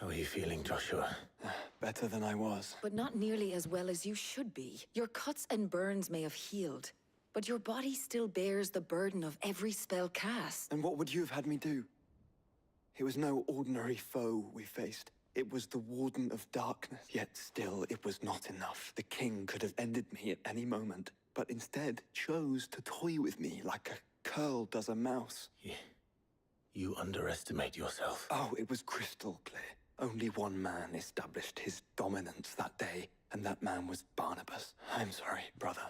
How are you feeling, Joshua? Better than I was. But not nearly as well as you should be. Your cuts and burns may have healed, but your body still bears the burden of every spell cast. And what would you have had me do? It was no ordinary foe we faced. It was the Warden of Darkness. Yet still, it was not enough. The king could have ended me at any moment, but instead chose to toy with me like a curl does a mouse. You underestimate yourself. Oh, it was crystal clear. Only one man established his dominance that day, and that man was Barnabas. I'm sorry, brother.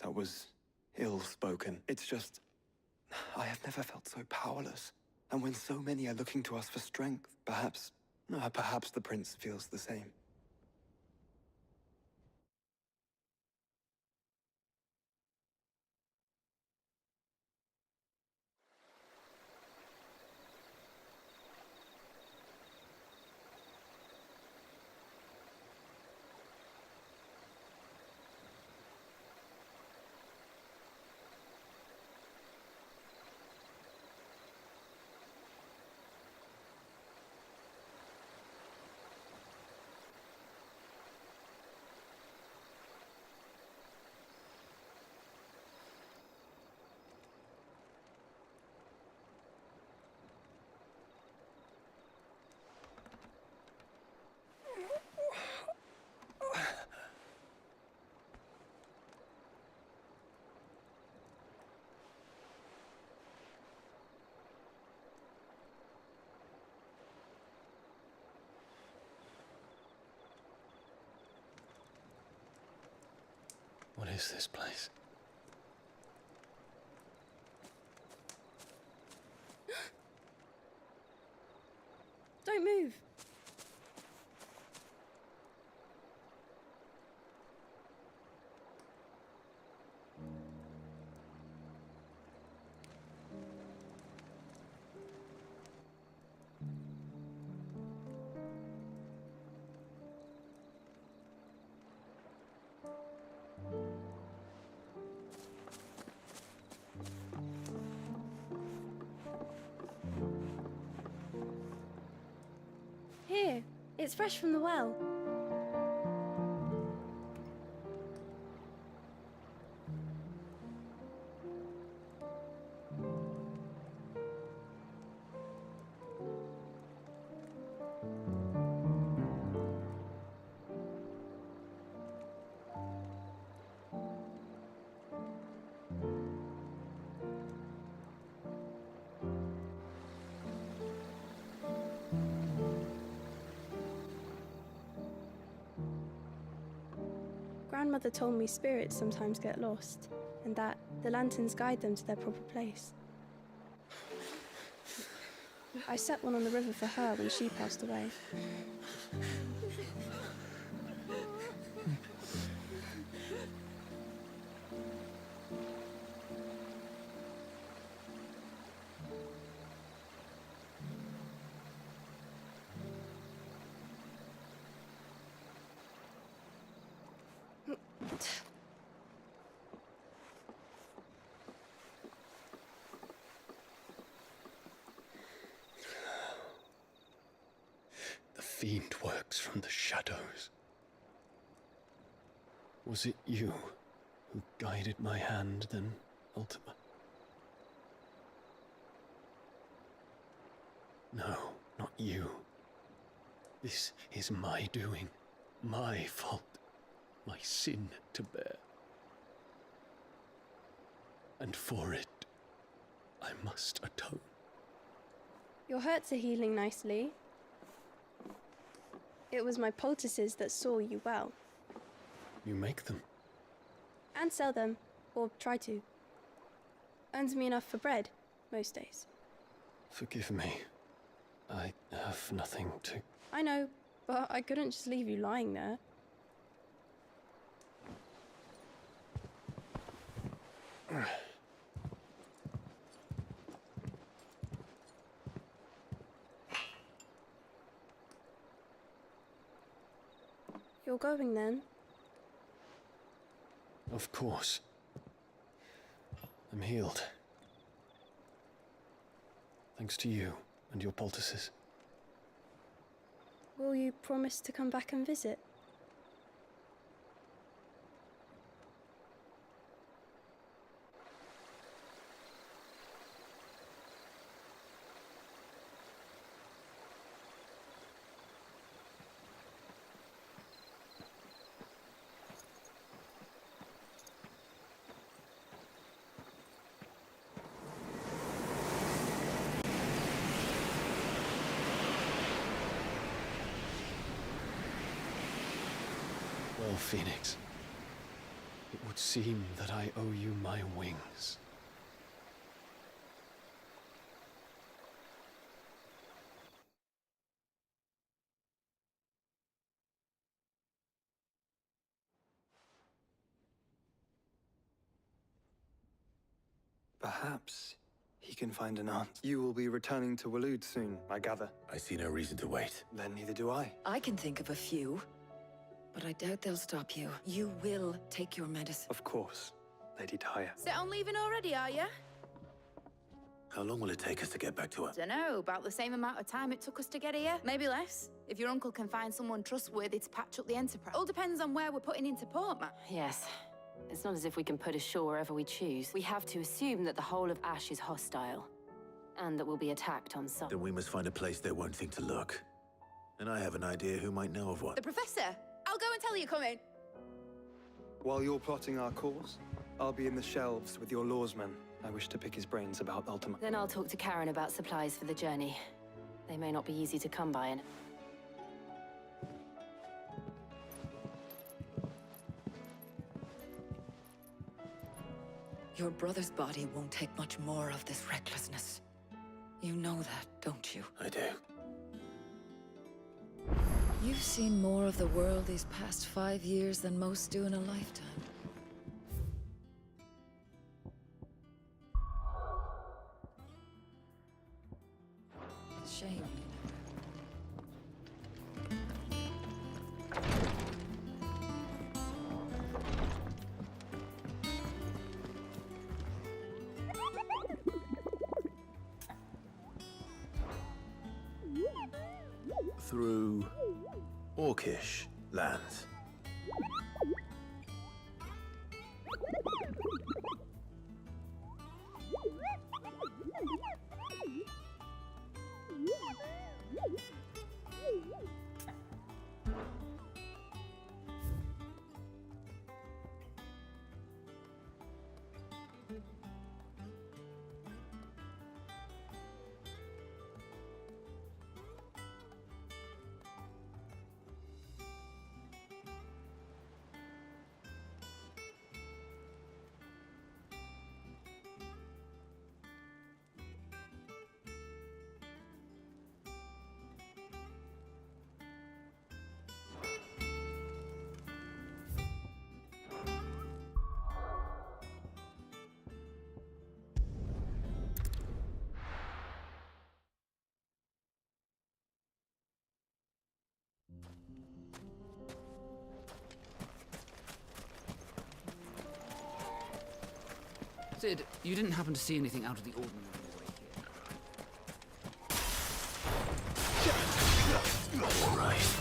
That was ill-spoken. It's just, I have never felt so powerless. And when so many are looking to us for strength, perhaps the prince feels the same. What is this place? Don't move. Here, it's fresh from the well. Grandmother told me spirits sometimes get lost, and that the lanterns guide them to their proper place. I set one on the river for her when she passed away. The fiend works from the shadows. Was it you who guided my hand, then ultimate? No, not you. This is my doing, my fault, my sin to bear. And for it, I must atone. Your hurts are healing nicely. It was my poultices that saw you well. You make them? And sell them, or try to. Earns me enough for bread, most days. Forgive me. I have nothing to... I know, but I couldn't just leave you lying there. You're going then? Of course. I'm healed. Thanks to you and your poultices. Will you promise to come back and visit? Well, Phoenix, it would seem that I owe you my wings. Perhaps he can find an answer. You will be returning to Waloed soon, I gather. I see no reason to wait. Then neither do I. I can think of a few, but I doubt they'll stop you. You will take your medicine. Of course, Lady Daya. Set on leaving already, are you? How long will it take us to get back to her? Dunno, about the same amount of time it took us to get here. Maybe less. If your uncle can find someone trustworthy to patch up the Enterprise. All depends on where we're putting into port, man. Yes. It's not as if we can put ashore wherever we choose. We have to assume that the whole of Ash is hostile, and that we'll be attacked on some. Then we must find a place they won't think to look. And I have an idea who might know of one. The Professor! I'll go and tell you coming. While you're plotting our course, I'll be in the shelves with your lawsman. I wish to pick his brains about Ultima. Then I'll talk to Karen about supplies for the journey. They may not be easy to come by, and Your brother's body won't take much more of this recklessness. You know that, don't you? I do. You've seen more of the world these past 5 years than most do in a lifetime. Shame. Through Orcish lands. Sid, you didn't happen to see anything out of the ordinary on the way here? All right.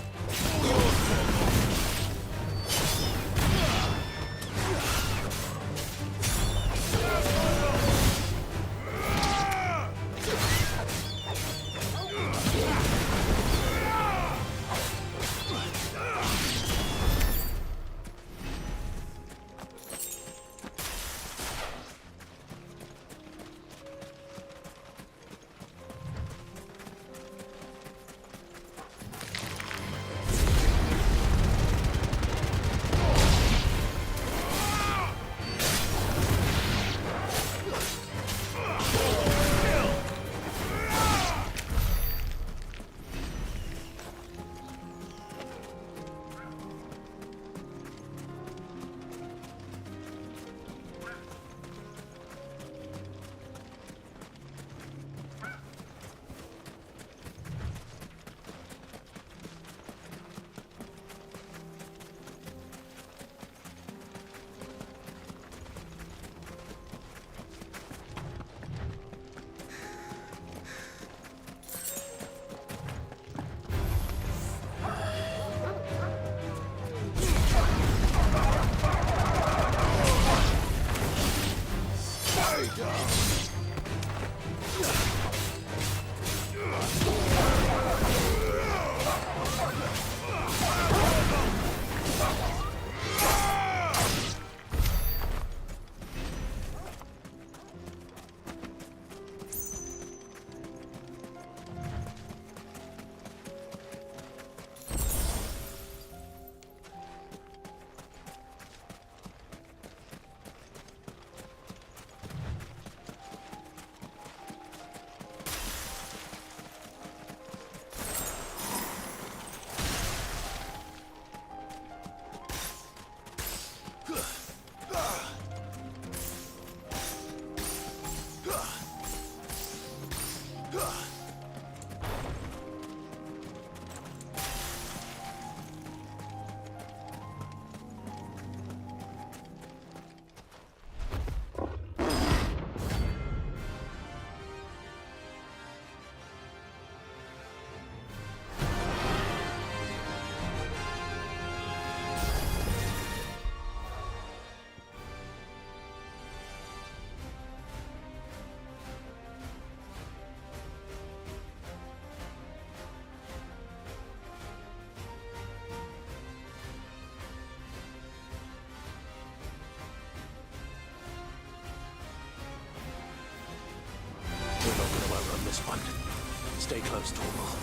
Stay close, Torval.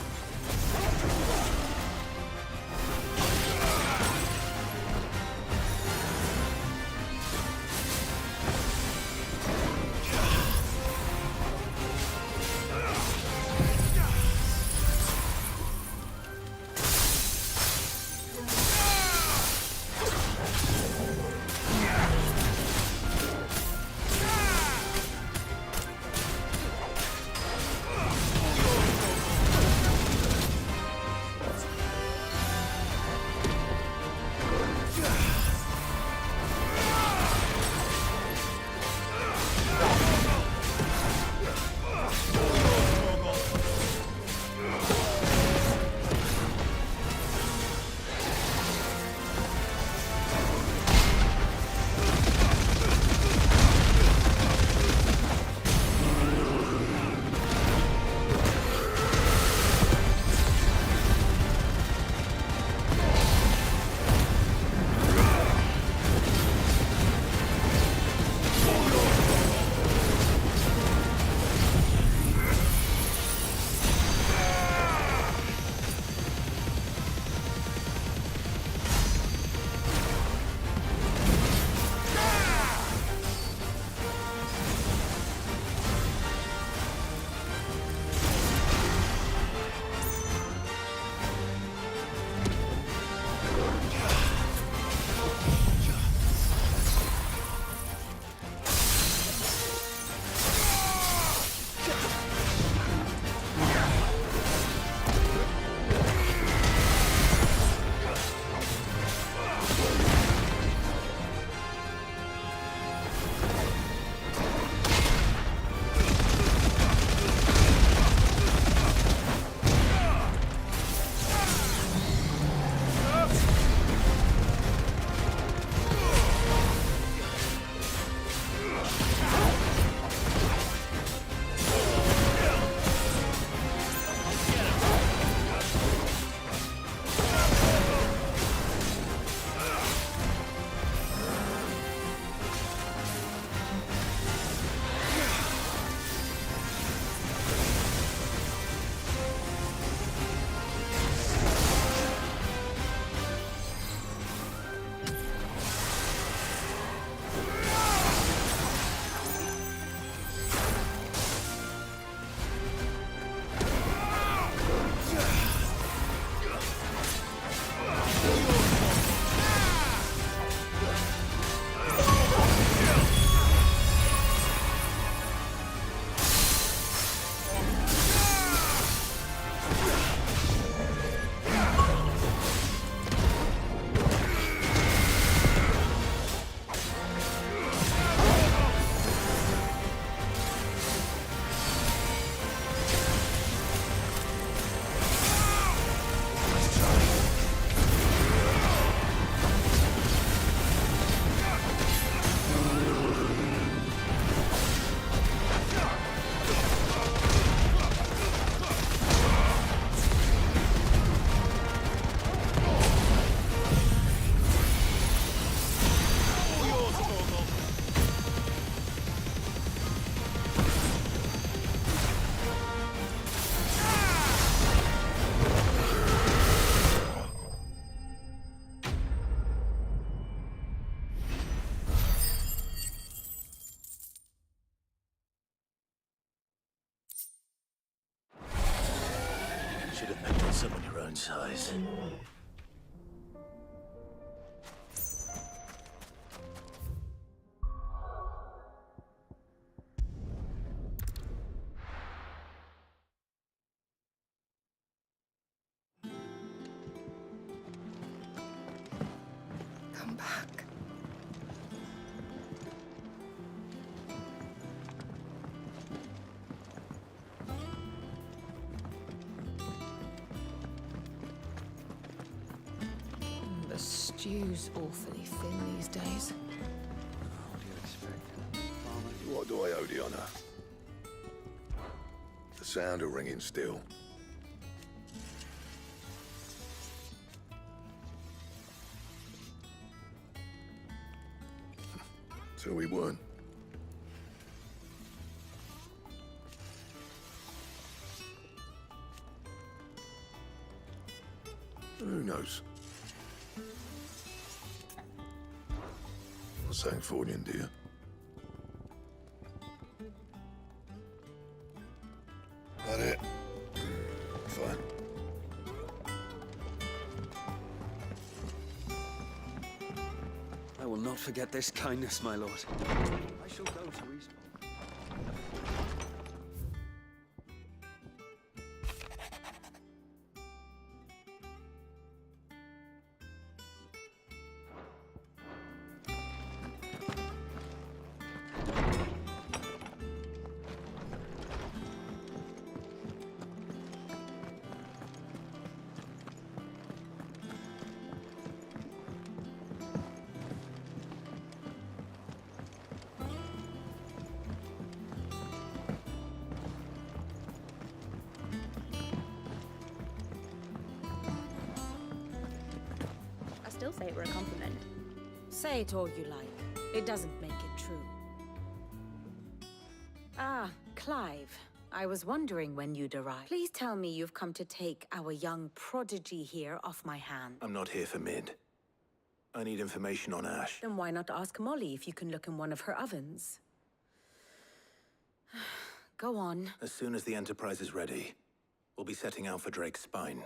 Should have picked on someone your own size. Come back. The stew's awfully thin these days. What do you expect? What do I owe the honor? The sound of ringing steel. So we won. Who knows? Not saying Fornian, do you? That it? Fine. I will not forget this kindness, my lord. I shall go to Respawn. Still say it were a compliment. Say it all you like. It doesn't make it true. Ah, Clive. I was wondering when you'd arrive. Please tell me you've come to take our young prodigy here off my hand. I'm not here for Mid. I need information on Ash. Then why not ask Molly if you can look in one of her ovens? Go on. As soon as the Enterprise is ready, we'll be setting out for Drake's Spine.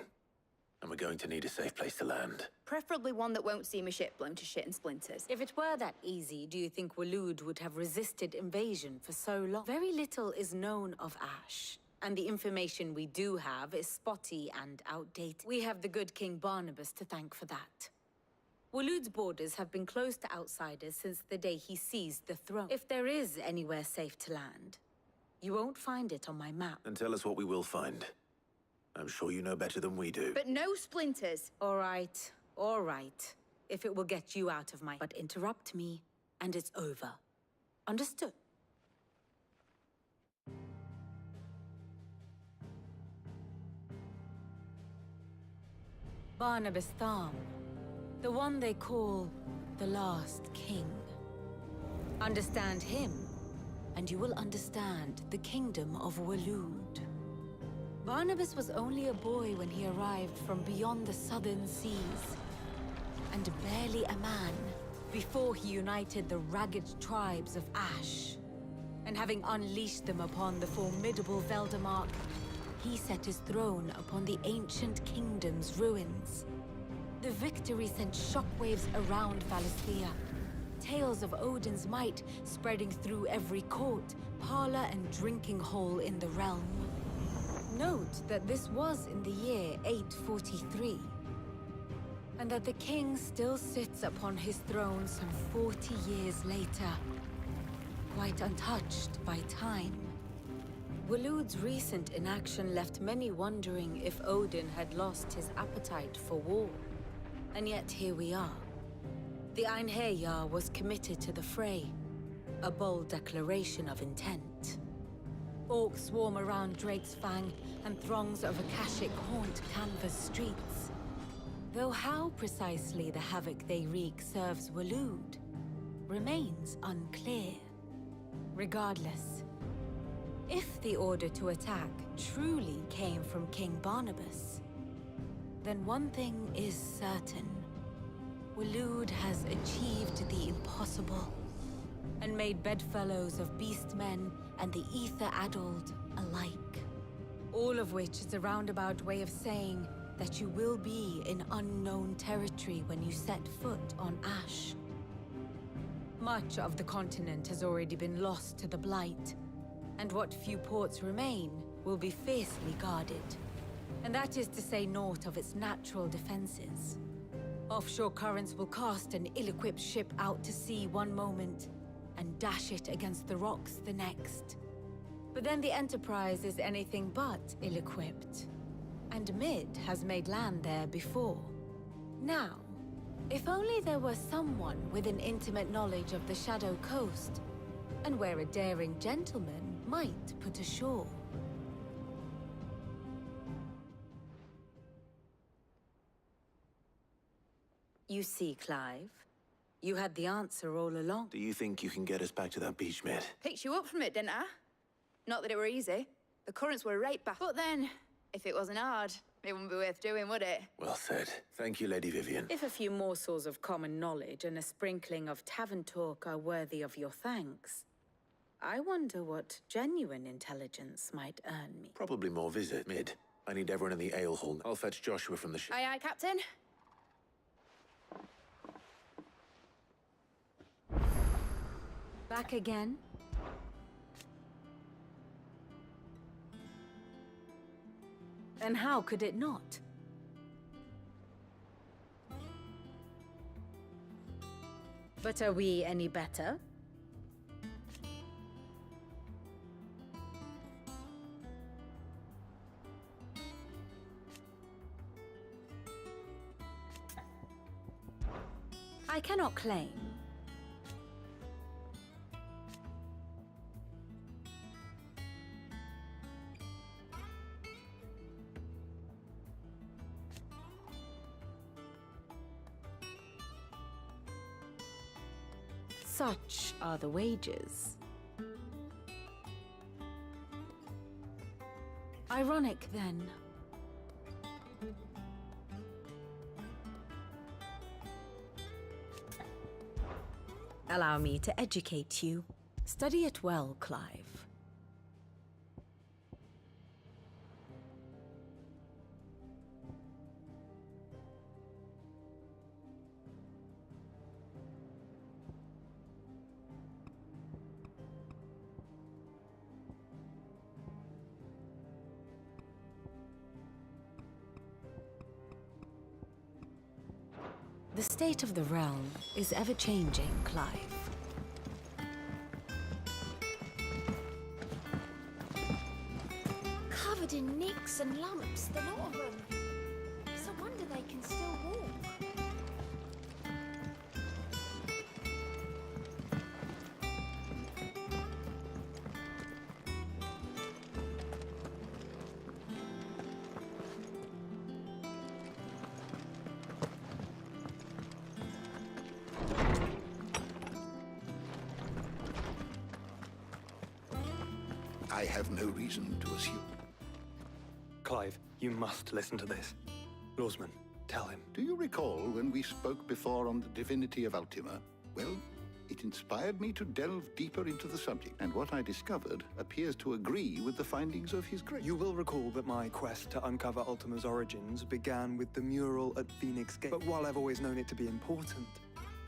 And we're going to need a safe place to land. Preferably one that won't see my ship blown to shit and splinters. If it were that easy, do you think Waloed would have resisted invasion for so long? Very little is known of Ash, and the information we do have is spotty and outdated. We have the good King Barnabas to thank for that. Waloed's borders have been closed to outsiders since the day he seized the throne. If there is anywhere safe to land, you won't find it on my map. And tell us what we will find. I'm sure you know better than we do. But no splinters. All right, all right. If it will get you out of my... But interrupt me, and it's over. Understood? Barnabas Tharm. The one they call the Last King. Understand him, and you will understand the kingdom of Waloed. Barnabas was only a boy when he arrived from beyond the southern seas, and barely a man before he united the ragged tribes of Ash. And having unleashed them upon the formidable Veldamark, he set his throne upon the ancient kingdom's ruins. The victory sent shockwaves around Valisthea, tales of Odin's might spreading through every court, parlor, and drinking hole in the realm. Note that this was in the year 843, and that the king still sits upon his throne some 40 years later, quite untouched by time. Waloed's recent inaction left many wondering if Odin had lost his appetite for war. And yet here we are. The Einherjar was committed to the fray, a bold declaration of intent. Orcs swarm around Drake's Fang, and throngs of Akashic haunt canvas streets. Though how precisely the havoc they wreak serves Waloed remains unclear. Regardless, if the order to attack truly came from King Barnabas, then one thing is certain. Waloed has achieved the impossible, and made bedfellows of beastmen and the ether-addled alike. All of which is a roundabout way of saying that you will be in unknown territory when you set foot on Ash. Much of the continent has already been lost to the Blight, and what few ports remain will be fiercely guarded. And that is to say naught of its natural defenses. Offshore currents will cast an ill-equipped ship out to sea one moment, and dash it against the rocks the next. But then the Enterprise is anything but ill-equipped. And Mid has made land there before. Now, if only there were someone with an intimate knowledge of the Shadow Coast, and where a daring gentleman might put ashore. You see, Clive, you had the answer all along. Do you think you can get us back to that beach, Mid? Picked you up from it, didn't I? Not that it were easy. The currents were right back. But then, if it wasn't hard, It wouldn't be worth doing, would it? Well said. Thank you, Lady Vivian. If a few morsels of common knowledge and a sprinkling of tavern talk are worthy of your thanks, I wonder what genuine intelligence might earn me. Probably more visit. Mid. I need everyone in the ale hall. I'll fetch Joshua from the ship. Aye, aye, Captain. Back again? And how could it not? But are we any better? I cannot claim. Such are the wages. Ironic, then. Allow me to educate you. Study it well, Clive. The state of the realm is ever-changing, Clive. Covered in nicks and lumps, the lot of them. It's a wonder they can still walk. I have no reason to assume. Clive, you must listen to this. Lawsman, tell him. Do you recall when we spoke before on the divinity of Ultima? Well, it inspired me to delve deeper into the subject, and what I discovered appears to agree with the findings of his grace. You will recall that my quest to uncover Ultima's origins began with the mural at Phoenix Gate. But while I've always known it to be important,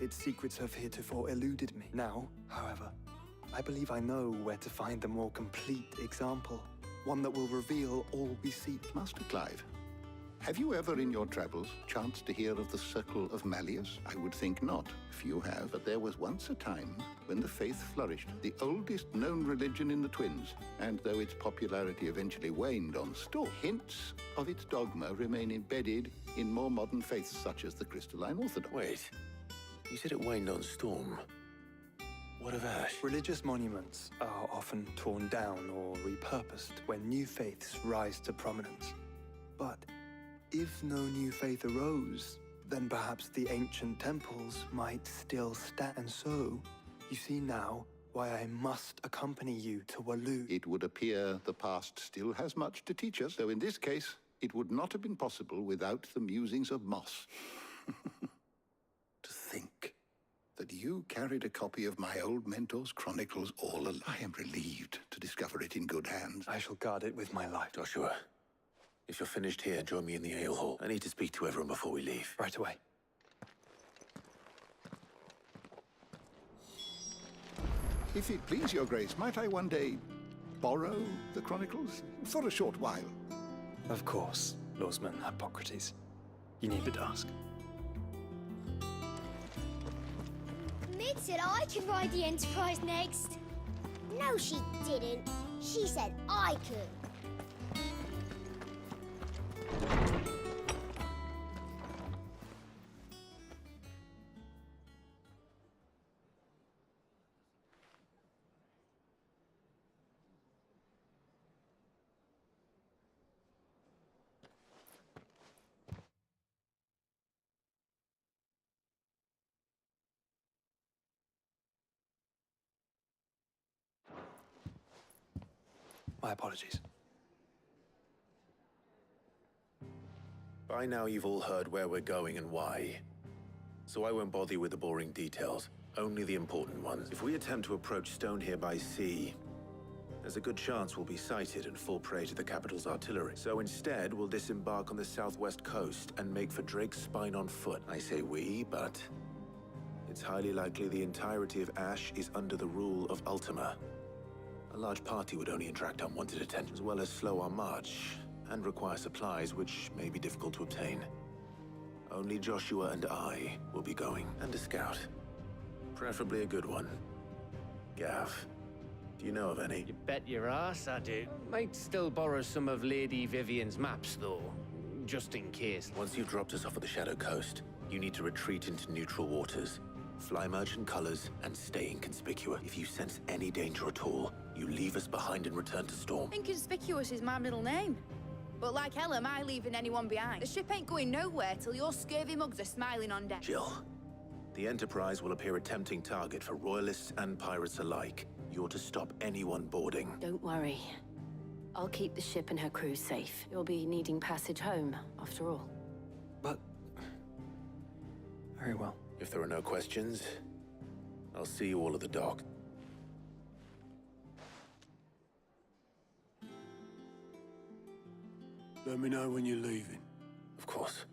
its secrets have heretofore eluded me. Now, however, I believe I know where to find the more complete example. One that will reveal all we seek. Master Clive, have you ever in your travels chanced to hear of the Circle of Malleus? I would think not, if you have. But there was once a time when the faith flourished, the oldest known religion in the Twins. And though its popularity eventually waned on Storm, hints of its dogma remain embedded in more modern faiths such as the Crystalline Orthodox. Wait, you said it waned on Storm. What of Ash? Religious monuments are often torn down or repurposed when new faiths rise to prominence. But if no new faith arose, then perhaps the ancient temples might still stand. And so, you see now why I must accompany you to Waloed. It would appear the past still has much to teach us, though in this case, it would not have been possible without the musings of Moss. To think that you carried a copy of my old mentor's chronicles all along. I am relieved to discover it in good hands. I shall guard it with my life. Joshua, if you're finished here, join me in the ale hall. I need to speak to everyone before we leave. Right away. If it please your grace, might I one day borrow the chronicles for a short while? Of course, Lawsman Hippocrates. You need but ask. Mid said I could ride the Enterprise next. No, she didn't. She said I could. My apologies. By now you've all heard where we're going and why. So I won't bother you with the boring details, only the important ones. If we attempt to approach Stone here by sea, there's a good chance we'll be sighted and fall prey to the capital's artillery. So instead, we'll disembark on the southwest coast and make for Drake's Spine on foot. I say we, but it's highly likely the entirety of Ash is under the rule of Ultima. A large party would only attract unwanted attention, as well as slow our march, and require supplies which may be difficult to obtain. Only Joshua and I will be going, and a scout. Preferably a good one. Gav, do you know of any? You bet your ass I do. Might still borrow some of Lady Vivian's maps, though, just in case. Once you've dropped us off at the Shadow Coast, you need to retreat into neutral waters. Fly merchant colors and stay inconspicuous. If you sense any danger at all, you leave us behind and return to Storm. Inconspicuous is my middle name. But like hell am I leaving anyone behind. The ship ain't going nowhere till your scurvy mugs are smiling on deck. Jill, the Enterprise will appear a tempting target for royalists and pirates alike. You're to stop anyone boarding. Don't worry. I'll keep the ship and her crew safe. You'll be needing passage home, after all. But... very well. If there are no questions, I'll see you all at the dock. Let me know when you're leaving. Of course.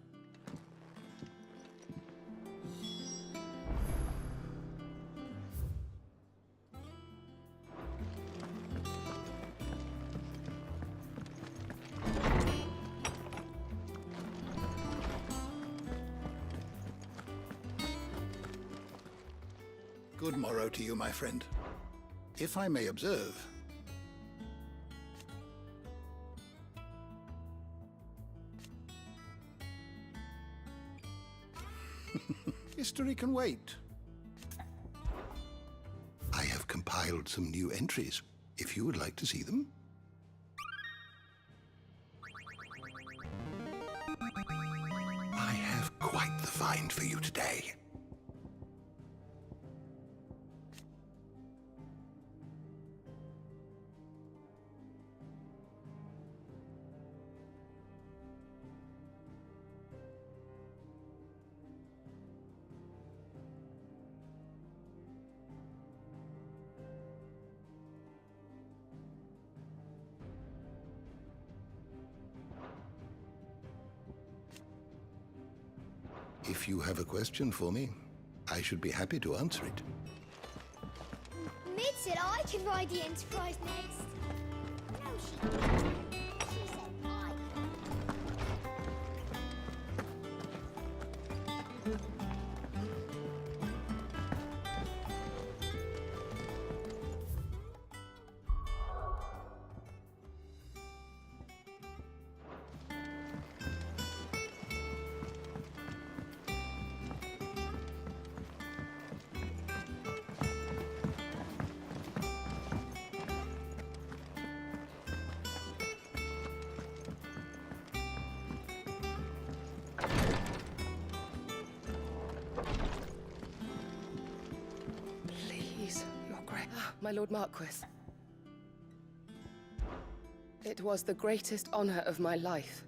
Good morrow to you, my friend. If I may observe, history can wait. I have compiled some new entries, if you would like to see them. I have quite the find for you today. If you have a question for me, I should be happy to answer it. Mid said I can ride the Enterprise next. No, she didn't. She said I My Lord Marquis. It was the greatest honor of my life.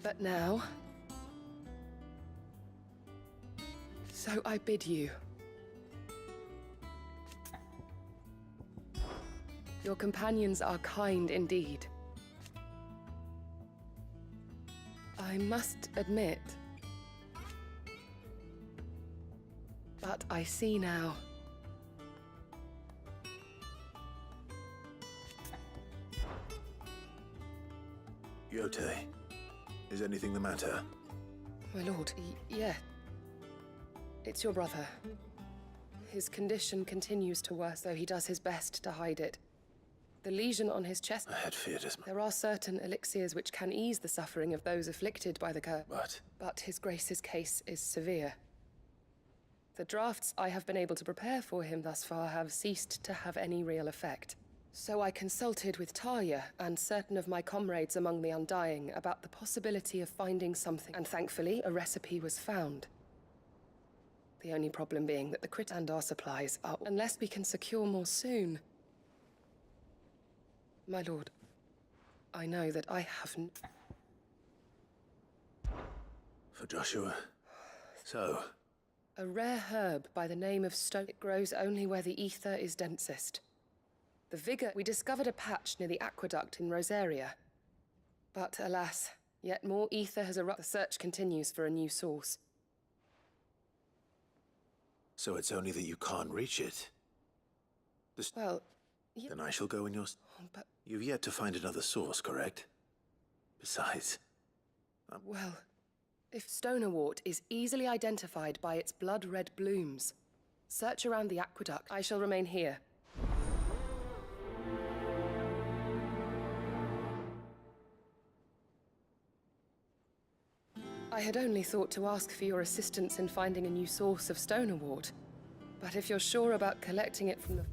But now... so I bid you. Your companions are kind indeed. I must admit, but I see now. Yote, is anything the matter? My lord, yeah. It's your brother. His condition continues to worsen, though he does his best to hide it. The lesion on his chest... I had feared as much. There are certain elixirs which can ease the suffering of those afflicted by the curse. But His Grace's case is severe. The drafts I have been able to prepare for him thus far have ceased to have any real effect. So I consulted with Talia and certain of my comrades among the Undying about the possibility of finding something, and thankfully a recipe was found. The only problem being that the crit and our supplies are... Unless we can secure more soon. My lord, I know that I haven't... For Joshua. So? A rare herb by the name of stone. It grows only where the ether is densest. The vigor... We discovered a patch near the aqueduct in Rosaria. But alas, yet more ether has erupted. The search continues for a new source. So it's only that you can't reach it? Well... Then I shall go in your... But... You've yet to find another source, correct? Besides... Well... If Stonewort is easily identified by its blood-red blooms, search around the aqueduct. I shall remain here. I had only thought to ask for your assistance in finding a new source of Stonewort. But if you're sure about collecting it from the...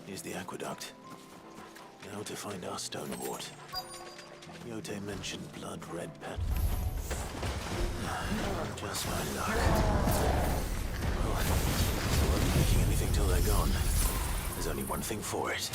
Here's the aqueduct. Now to find our Stonewort. Yote mentioned blood-red pet. Just my luck. Well, I won't be making anything till they're gone. There's only one thing for it.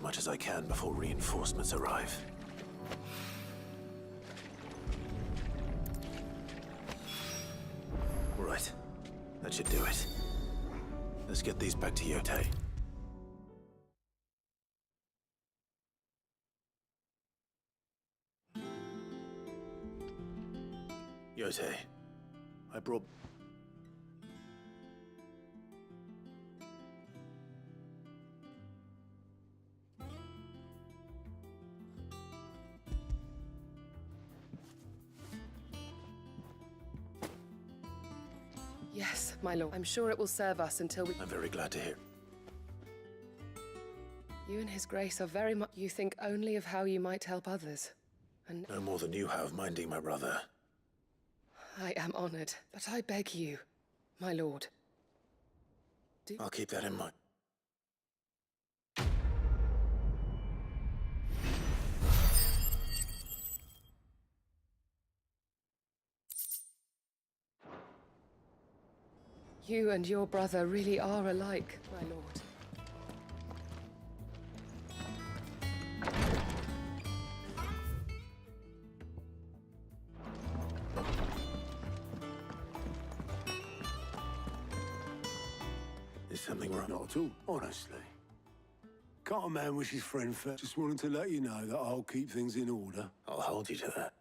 much as I can before reinforcements arrive. Right. That should do it. Let's get these back to Yote. Yote, I brought... Yes, my lord. I'm sure it will serve us until we... I'm very glad to hear. You and His Grace are very much... You think only of how you might help others. And... No more than you have minding my brother. I am honored, but I beg you, my lord. I'll keep that in mind. You and your brother really are alike, my lord. Is something wrong? Not at all, honestly. Can't a man wish his friend fell? Just wanted to let you know that I'll keep things in order. I'll hold you to that.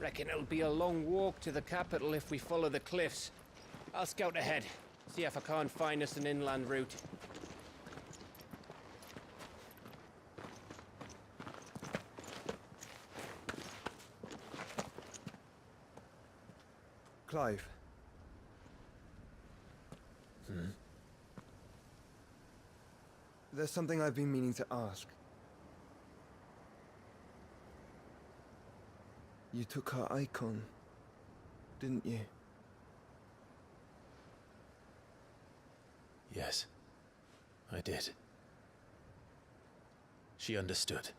Reckon it'll be a long walk to the capital if we follow the cliffs. I'll scout ahead, see if I can't find us an inland route. Clive. There's something I've been meaning to ask. You took her icon, didn't you? Yes, I did. She understood.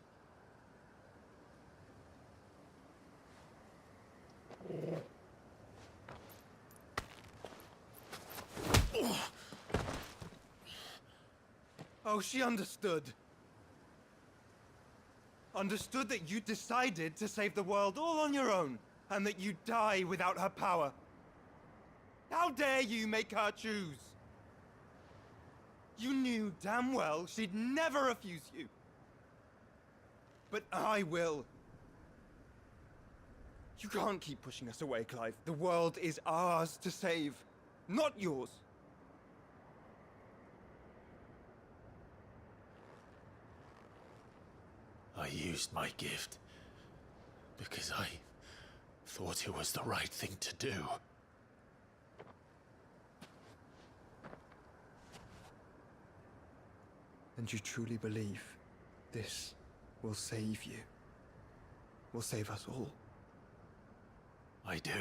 Oh, she understood. Understood that you decided to save the world all on your own, and that you'd die without her power. How dare you make her choose? You knew damn well she'd never refuse you. But I will. You can't keep pushing us away, Clive. The world is ours to save, not yours. I used my gift because I thought it was the right thing to do. And you truly believe this will save you? Will save us all? I do.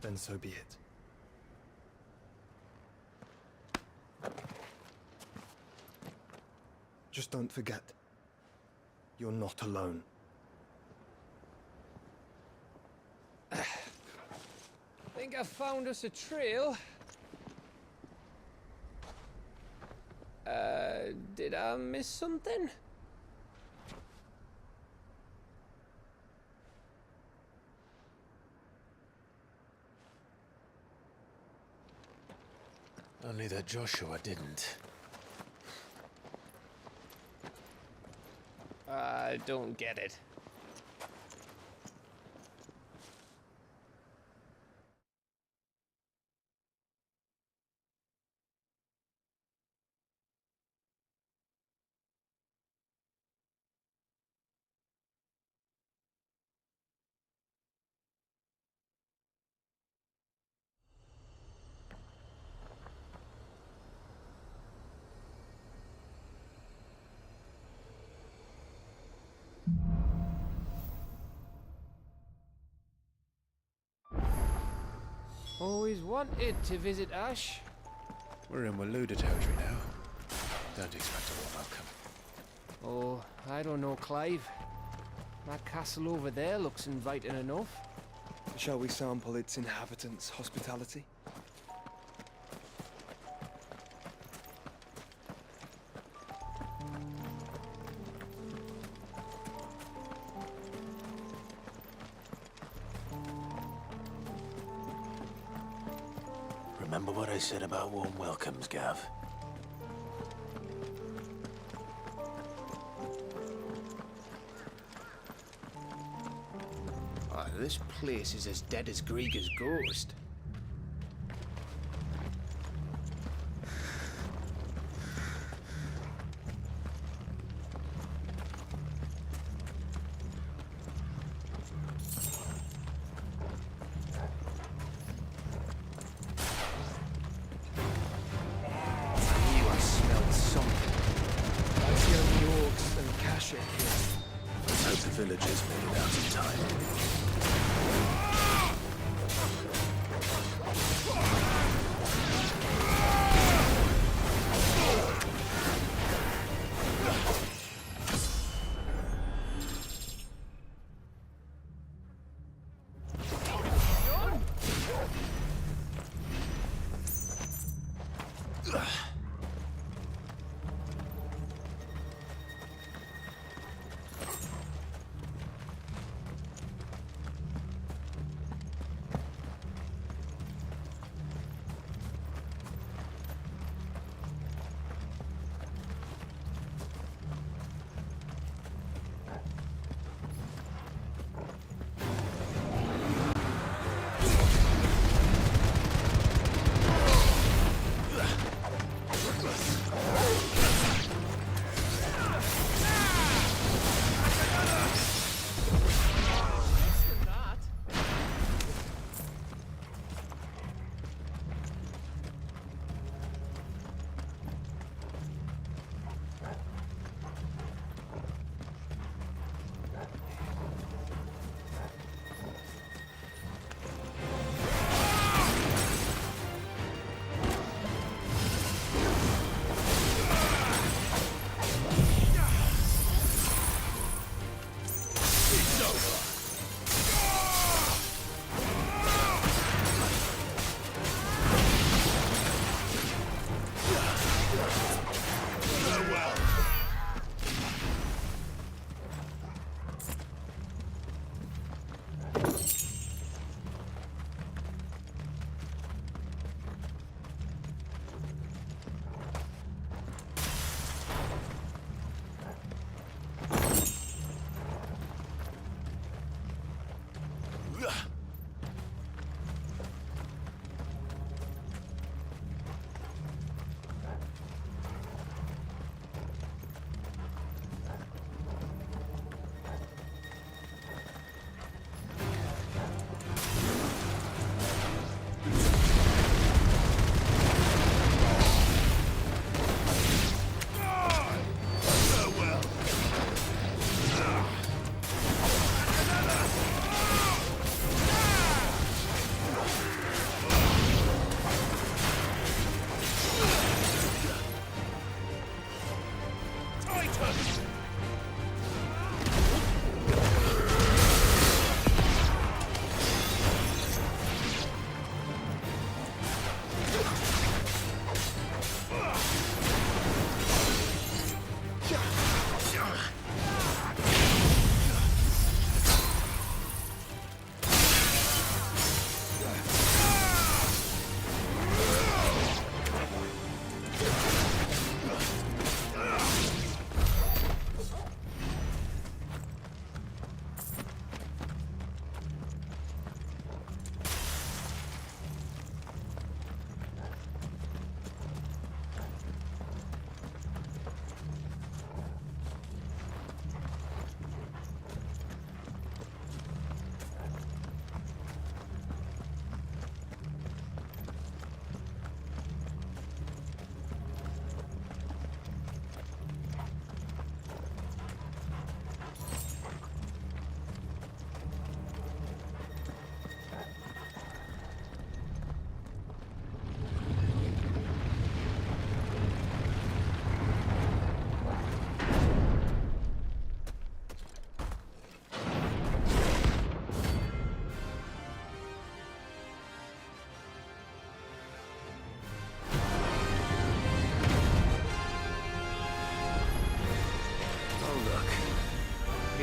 Then so be it. Just don't forget, you're not alone. Think I've found us a trail. Did I miss something? Only that Joshua didn't. I don't get it. Always wanted to visit Ash. We're in Waluda territory now. Don't expect a warm welcome. Oh, I don't know, Clive. That castle over there looks inviting enough. Shall we sample its inhabitants' hospitality? Remember what I said about warm welcomes, Gav? Oh, this place is as dead as Greagor's ghost. Villagers made it out in time.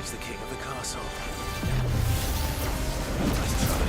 It's the king of the castle. Nice try.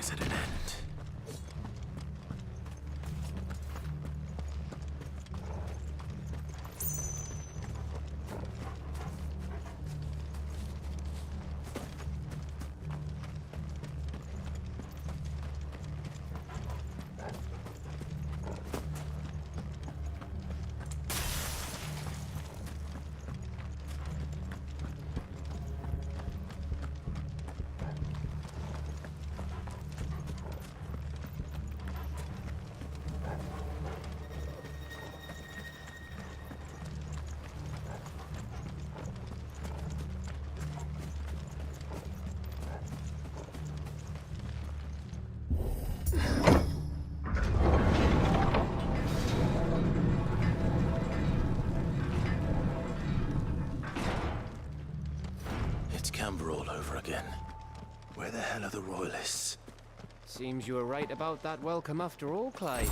is at an end. Camber all over again. Where the hell are the royalists? Seems you were right about that welcome after all, Clive.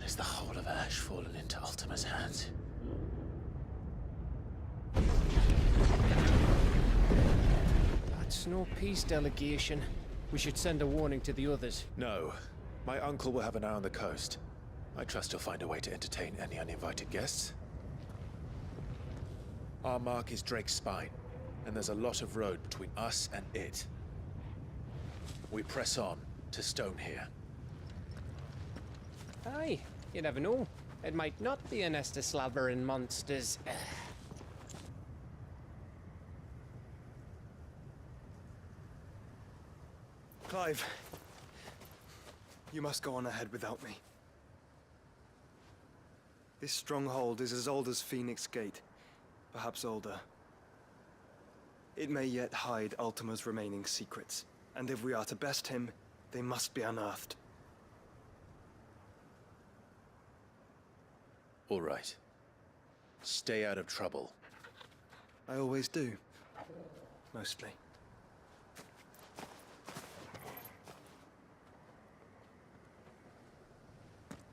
Is the whole of Ash fallen into Ultima's hands? That's no peace delegation. We should send a warning to the others. No. My uncle will have an eye on the coast. I trust he'll find a way to entertain any uninvited guests. Our mark is Drake's Spine, and there's a lot of road between us and it. We press on to Stone here. Aye, you never know. It might not be a nest of slavering monsters. Clive, you must go on ahead without me. This stronghold is as old as Phoenix Gate, perhaps older. It may yet hide Ultima's remaining secrets, and if we are to best him, they must be unearthed. All right. Stay out of trouble. I always do. Mostly.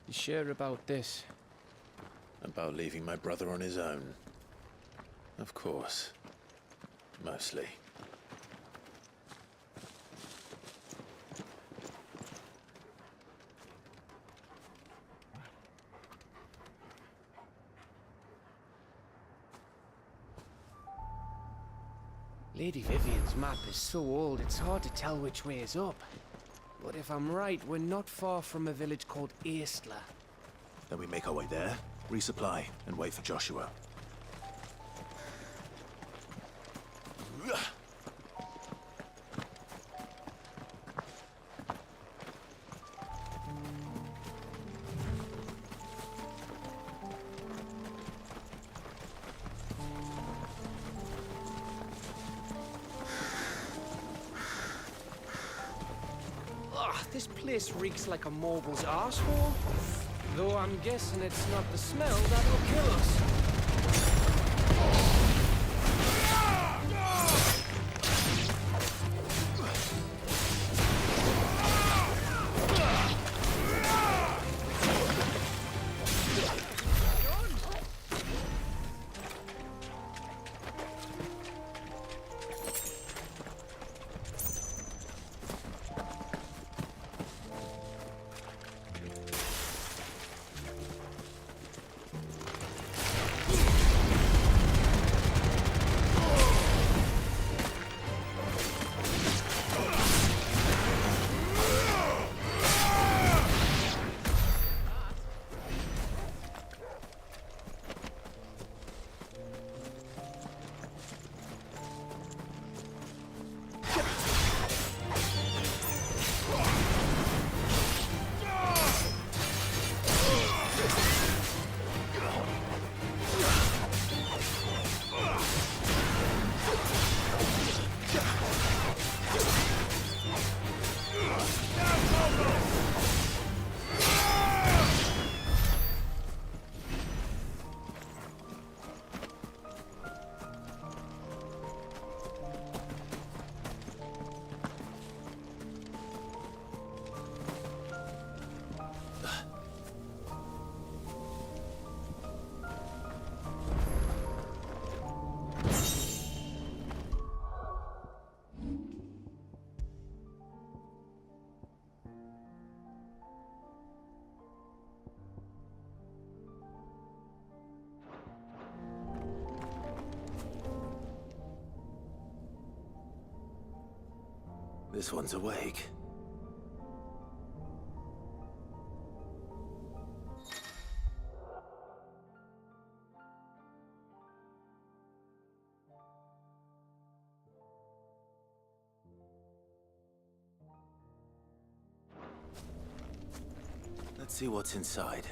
You sure about this? About leaving my brother on his own? Of course. Mostly. Lady Vivian's map is so old, it's hard to tell which way is up. But if I'm right, we're not far from a village called Eastla. Then we make our way there, resupply, and wait for Joshua. This place reeks like a mogul's arsehole. Though I'm guessing it's not the smell that'll kill us. This one's awake. Let's see what's inside.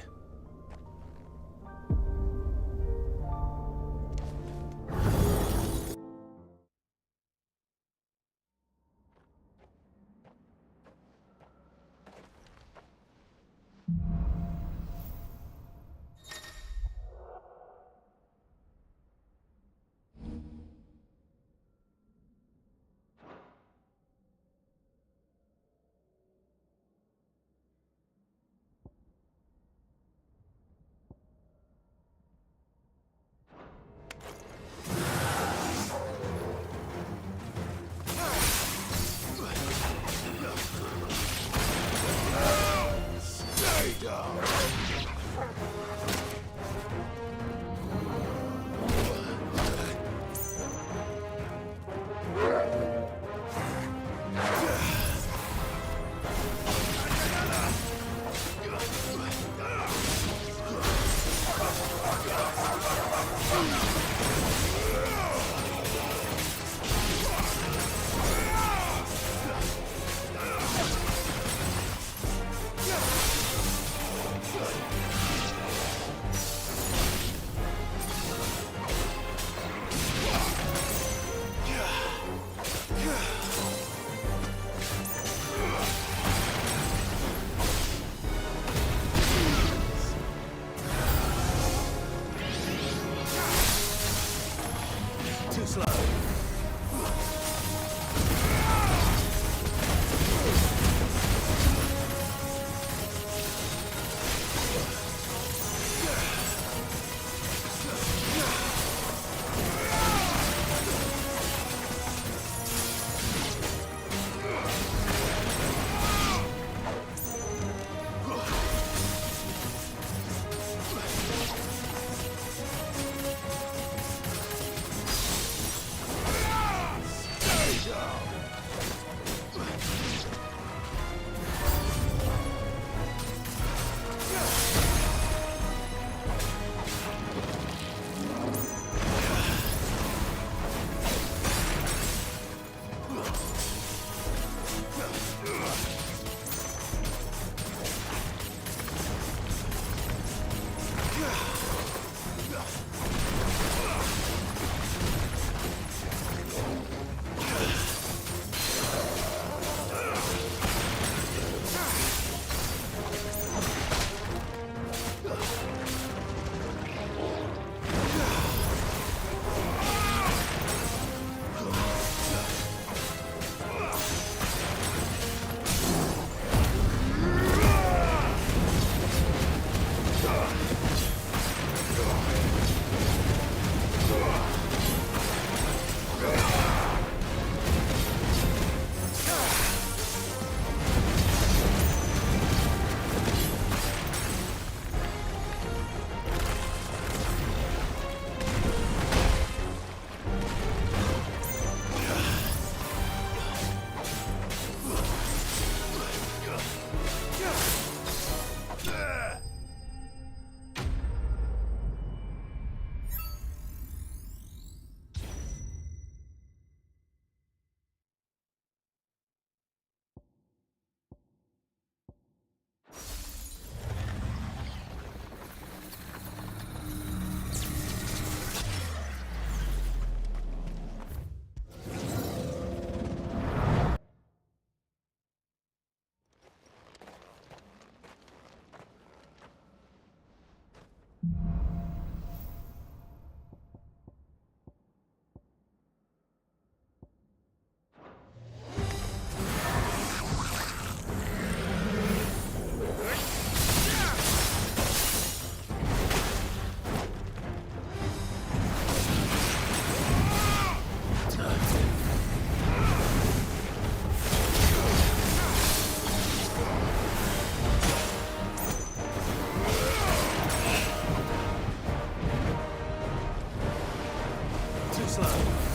slow.